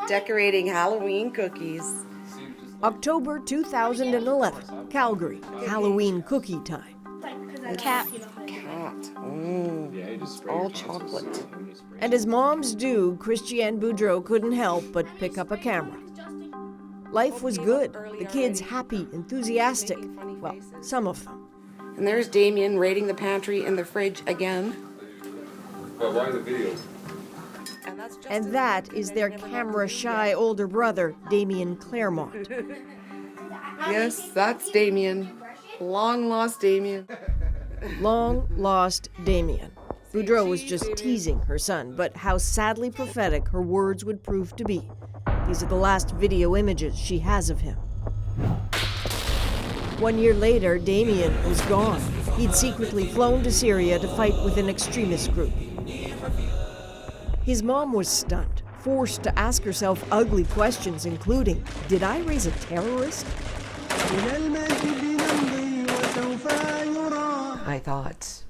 decorating Halloween cookies. October 2011, Calgary, Halloween cookie time. Cat. All chocolate. And as moms do, Christiane Boudreau couldn't help but pick up a camera. Life was good, the kids happy, enthusiastic. Well, some of them. And there's Damian raiding the pantry and the fridge again. But why the video? And that is their camera-shy older brother, Damian Clairmont. Yes, that's Damian. Long lost Damian. Long lost Damian. Boudreau was just teasing her son, but how sadly prophetic her words would prove to be. These are the last video images she has of him. 1 year later, Damian was gone. He'd secretly flown to Syria to fight with an extremist group. His mom was stunned, forced to ask herself ugly questions, including, did I raise a terrorist? I thought,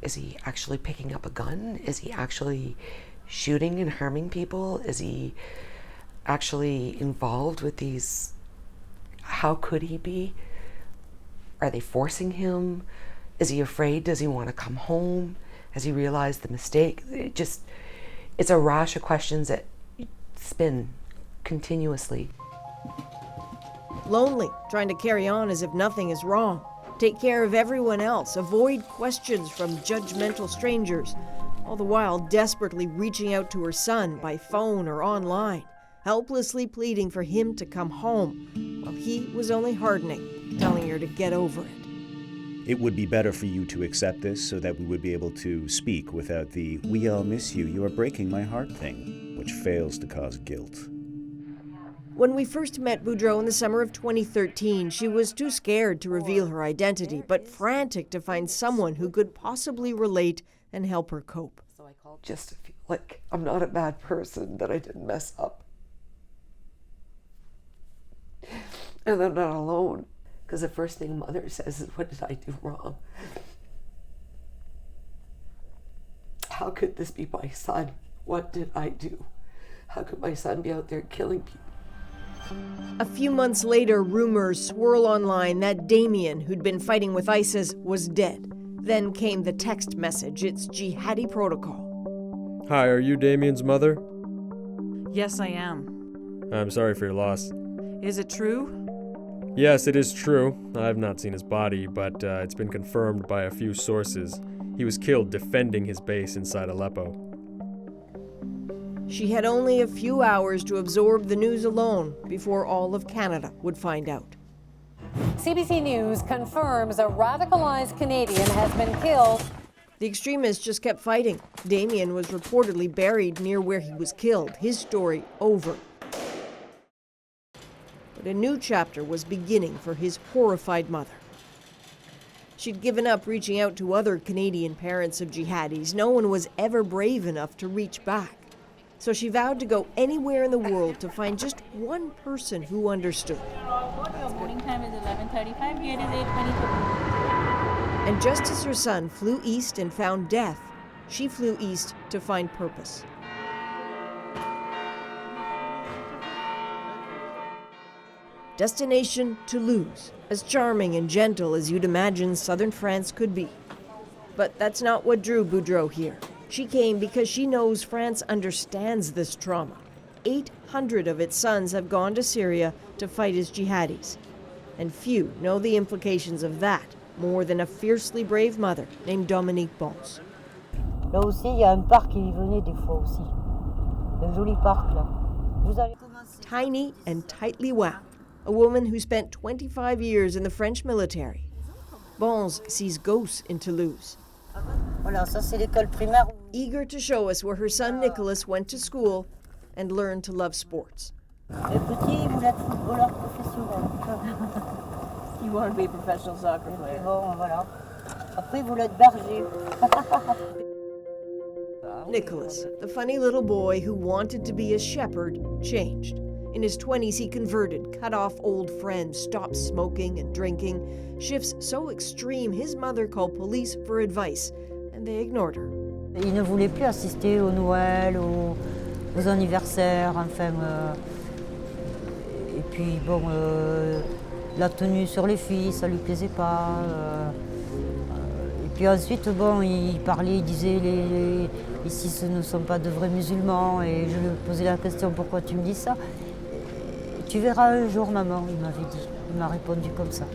is he actually picking up a gun? Is he actually shooting and harming people? Is he actually involved with these? How could he be? Are they forcing him? Is he afraid? Does he want to come home? Has he realized the mistake? It's a rash of questions that spin continuously. Lonely, trying to carry on as if nothing is wrong. Take care of everyone else, avoid questions from judgmental strangers, all the while desperately reaching out to her son by phone or online, helplessly pleading for him to come home, while he was only hardening, telling her to get over it. It would be better for you to accept this so that we would be able to speak without the "we all miss you, you are breaking my heart" thing, which fails to cause guilt. When we first met Boudreau in the summer of 2013, she was too scared to reveal her identity, but frantic to find someone who could possibly relate and help her cope. So I called just to feel like I'm not a bad person, that I didn't mess up. And I'm not alone. Because the first thing mother says is, what did I do wrong? How could this be my son? What did I do? How could my son be out there killing people? A few months later, rumors swirl online that Damian, who'd been fighting with ISIS, was dead. Then came the text message, it's jihadi protocol. Hi, are you Damian's mother? Yes, I am. I'm sorry for your loss. Is it true? Yes, it is true. I've not seen his body, but it's been confirmed by a few sources. He was killed defending his base inside Aleppo. She had only a few hours to absorb the news alone before all of Canada would find out. CBC News confirms a radicalized Canadian has been killed. The extremists just kept fighting. Damian was reportedly buried near where he was killed. His story over. But a new chapter was beginning for his horrified mother. She'd given up reaching out to other Canadian parents of jihadis. No one was ever brave enough to reach back. So she vowed to go anywhere in the world to find just one person who understood. Boarding time is 11:35, here it is 8:22. And just as her son flew east and found death, she flew east to find purpose. Destination Toulouse, as charming and gentle as you'd imagine southern France could be. But that's not what drew Boudreau here. She came because she knows France understands this trauma. 800 of its sons have gone to Syria to fight as jihadis. And few know the implications of that more than a fiercely brave mother named Dominique Bons. Là aussi, il y a un parc qui y venait des fois aussi. Un joli parc là. Vous allez... Tiny and tightly wound. A woman who spent 25 years in the French military. Bons sees ghosts in Toulouse. Voilà, ça c'est l'école primaire. Eager to show us where her son Nicholas went to school and learned to love sports. Le petit, il voulait être footballeur professionnel. You want to be a professional soccer player? Bon, voilà. Après, il voulait être berger. Nicholas, the funny little boy who wanted to be a shepherd, changed. In his 20s, he converted, cut off old friends, stopped smoking and drinking. Shifts so extreme, his mother called police for advice, and they ignored her. Il ne voulait plus assister aux Noëls, aux aux anniversaires, enfin. Et puis bon, la tenue sur les filles, ça lui plaisait pas. Et puis ensuite, bon, il parlait, il disait ici ce ne sont pas de vrais musulmans. Et je lui posais la question, pourquoi tu me dis ça? Tu verras un jour, maman, il m'avait dit. Il m'a répondu comme ça.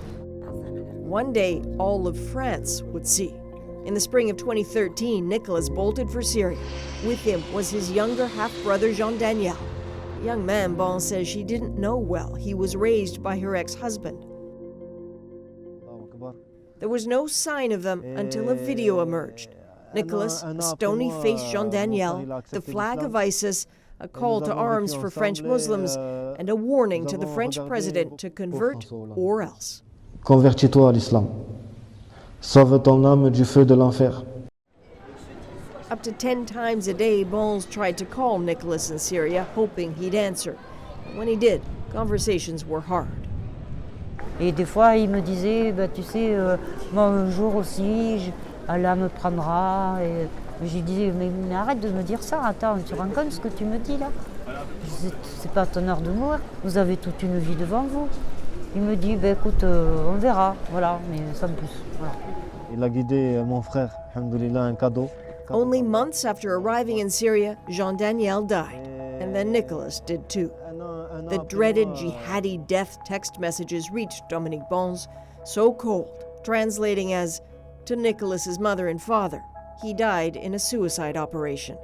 One day, all of France would see. In the spring of 2013, Nicholas bolted for Syria. With him was his younger half-brother Jean-Daniel. The young man, Bon says she didn't know well. He was raised by her ex-husband. There was no sign of them until a video emerged. Nicholas, a stony-faced Jean-Daniel, the flag of ISIS, a call to arms for French Muslims, and a warning to the French president to convert or else. Convertis-toi à l'islam. Sauve ton âme du feu de l'enfer. Up to 10 times a day, Bons tried to call Nicholas in Syria, hoping he'd answer. And when he did, conversations were hard. Et des fois, il me disait, bah, tu sais, moi un jour aussi, Allah me prendra. Et je lui disais, mais arrête de me dire ça, attends, tu rends compte ce que tu me dis là? C'est pas ton heure de mourir, vous avez toute une vie devant vous. Il me dit, bah, écoute, on verra, voilà, mais sans plus. Voilà. Il a guidé mon frère, alhamdoulilah, un cadeau. Only months after arriving in Syria, Jean-Daniel died, and then Nicholas did too. The dreaded jihadi death text messages reached Dominique Bons, so cold, translating as, to Nicholas's mother and father, he died in a suicide operation.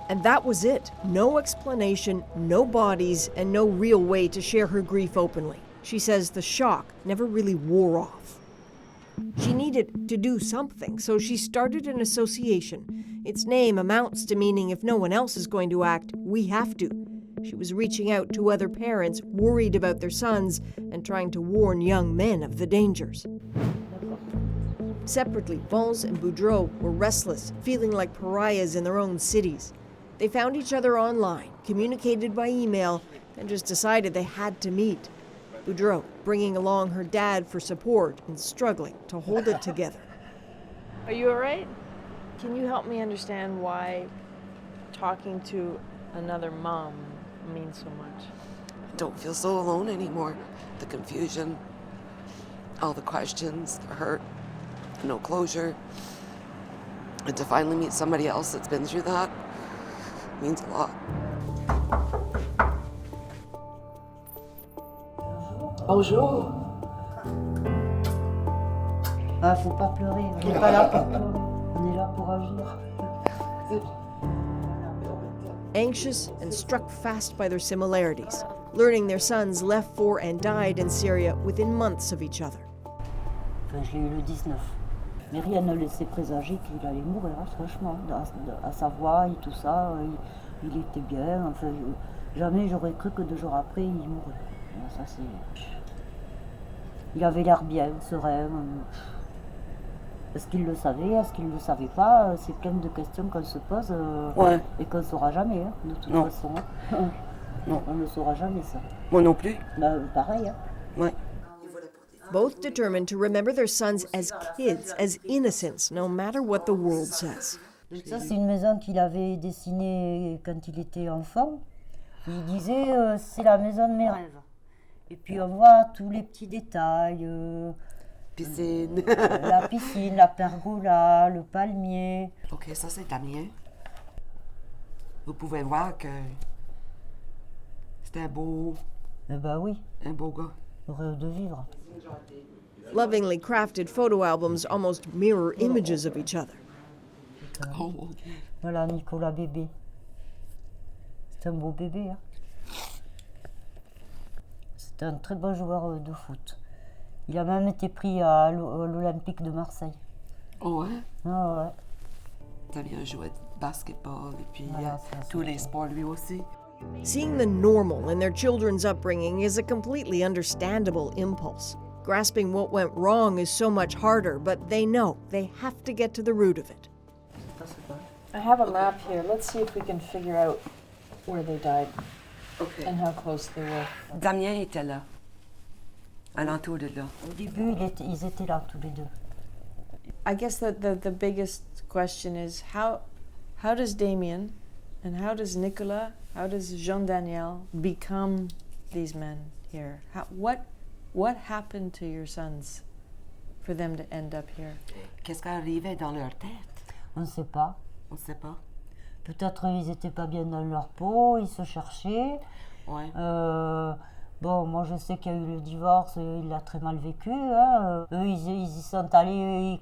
And that was it. No explanation, no bodies, and no real way to share her grief openly. She says the shock never really wore off. She needed to do something, so she started an association. Its name amounts to meaning if no one else is going to act, we have to. She was reaching out to other parents worried about their sons and trying to warn young men of the dangers. Separately, Bons and Boudreau were restless, feeling like pariahs in their own cities. They found each other online, communicated by email, and just decided they had to meet. Boudreau bringing along her dad for support and struggling to hold it together. Are you all right? Can you help me understand why talking to another mom means so much? I don't feel so alone anymore. The confusion, all the questions, the hurt, no closure. And to finally meet somebody else that's been through that means a lot. Bonjour. Ah, faut pas pleurer, on n'est pas là pour pleurer, on est là pour agir. Anxious and struck fast by their similarities, learning their sons left for and died in Syria within months of each other. Enfin, je l'ai eu le 19. Mais rien ne laissait présager qu'il allait mourir, franchement. À sa voix et tout ça, il était bien. Enfin, jamais j'aurais cru que 2 jours après, il mourrait. Ça, c'est... Il avait l'air bien, serein. Est-ce qu'il le savait? Est-ce qu'il ne le savait pas? C'est plein de questions qu'on se pose et qu'on ne saura jamais, hein, de toute façon. Non. On ne le saura jamais, ça. Moi non plus. Bah, pareil. Hein. Ouais. Both determined to remember their sons as kids, as innocents, no matter what the world says. Ça, c'est une maison qu'il avait dessinée quand il était enfant. Il disait, c'est la maison de mes rêves. Et puis on voit tous les petits détails. Piscine. La piscine, la pergola, le palmier. Ok, ça c'est Damien. Vous pouvez voir que c'était un beau... Eh ben oui. Un beau gars. Le rêve de vivre. Lovingly crafted photo albums almost mirror images of each other. Oh. Voilà, Nicolas bébé. C'est un beau bébé. Hein. C'est un très bon joueur de foot. Il a même été pris à l'Olympique de Marseille. Oh ouais? Ah ouais. Damien jouait basketball et puis voilà, tous les sports lui aussi. Seeing the normal in their children's upbringing is a completely understandable impulse. Grasping what went wrong is so much harder, but they know they have to get to the root of it. I have a map here. Let's see if we can figure out where they died and how close they were. Damien était là, alentour de là. Au début, ils étaient là tous les deux. I guess the biggest question is how does Damian And how does Nicolas, how does Jean-Daniel become these men here? What happened to your sons for them to end up here? Qu'est-ce qui arrivait dans leur tête? On ne sait pas. On ne sait pas. Peut-être ils n'étaient pas bien dans leur peau, ils se cherchaient. Ouais. Bon, moi je sais qu'il y a eu le divorce, il l'a très mal vécu. Hein. Eux, ils y sont allés,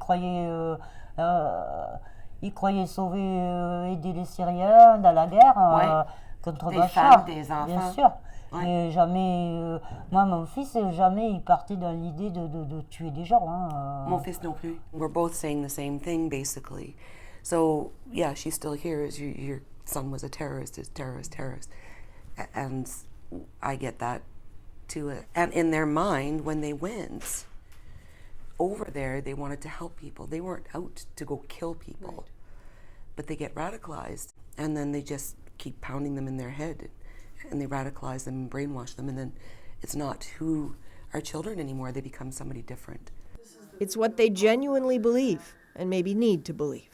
ils croyaient sauver, aider les Syriens dans la guerre contre Bachar. Des femmes, des enfants. Bien sûr. Ouais. Mais jamais, moi mon fils, jamais il partait dans l'idée de tuer des gens. Hein. Mon fils non plus. We're both saying the same thing, basically. So, yeah, she's still here. Your son was a terrorist, And I get that too. And in their mind, when they went over there, they wanted to help people. They weren't out to go kill people. Right. But they get radicalized, and then they just keep pounding them in their head. And they radicalize them and brainwash them, and then it's not who are children anymore. They become somebody different. It's what they genuinely believe, and maybe need to believe.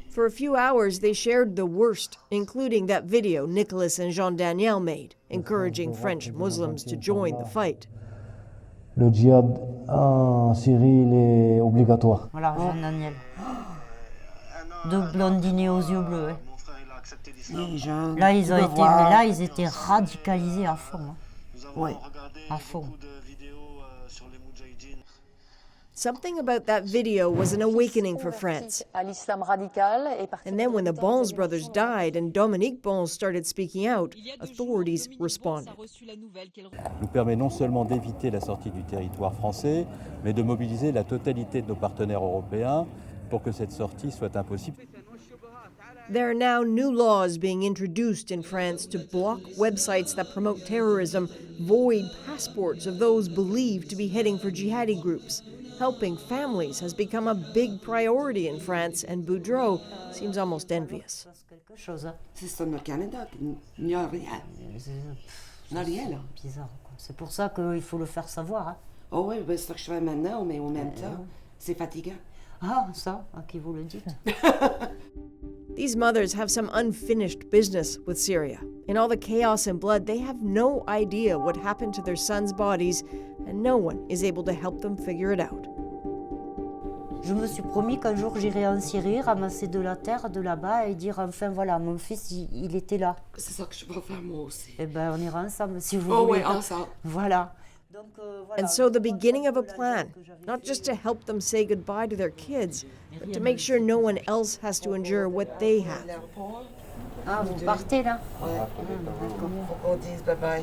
For a few hours, they shared the worst, including that video Nicolas and Jean-Daniel made, encouraging French Muslims to join the fight. Le djihad en Syrie, il est obligatoire. Voilà, Jean-Daniel. Deux blondinés aux yeux bleus. Hein. Là, ils étaient radicalisés à fond. Hein. Oui, à fond. Something about that video was an awakening for France. And then when the Bons brothers died and Dominique Bons started speaking out, authorities responded. Nous permet non seulement d'éviter la sortie du territoire français, mais de mobiliser la totalité de nos partenaires européens pour que cette sortie soit impossible. There are now new laws being introduced in France to block websites that promote terrorism, void passports of those believed to be heading for jihadi groups. Helping families has become a big priority in France, and Boudreau seems almost envious. C'est ça, au Canada, il n'y a rien. Il n'y a rien, là. Bizarre, quoi. C'est pour ça qu'il faut le faire savoir. Hein. Oh oui, ben, c'est ce que je fais maintenant, mais en même temps, c'est fatigant. Ah, ça, à qui vous le dites? These mothers have some unfinished business with Syria. In all the chaos and blood, they have no idea what happened to their sons' bodies, and no one is able to help them figure it out. Je me suis promis qu'un jour j'irai en Syrie, ramasser de la terre de là-bas et dire enfin voilà, mon fils il était là. C'est ça que je veux faire moi aussi. Eh ben on ira ensemble si vous voulez. Oui, ensemble. Voilà. Donc, voilà. And so the beginning of a plan, not just to help them say goodbye to their kids, but to make sure no one else has to endure what they have. Ah, vous partez là? Faut qu'on dise bye-bye.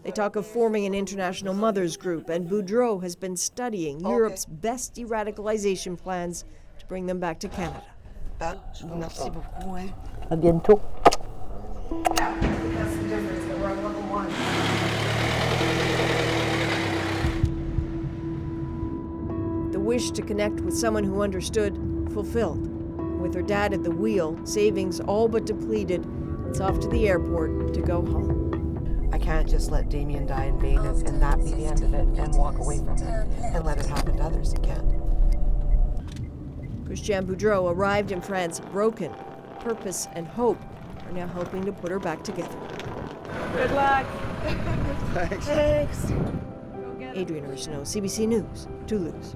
They talk of forming an international mothers group, and Boudreau has been studying Europe's best de-radicalization plans to bring them back to Canada. Merci beaucoup. Hein. À bientôt. The wish to connect with someone who understood, fulfilled. With her dad at the wheel, savings all but depleted, it's off to the airport to go home. I can't just let Damian die in vain and that be the end of it and walk away from it and let it happen to others. You can't. Christiane Boudreau arrived in France broken. Purpose and hope are now helping to put her back together. Good luck. Thanks. Adrienne Arsenault, CBC News, Toulouse.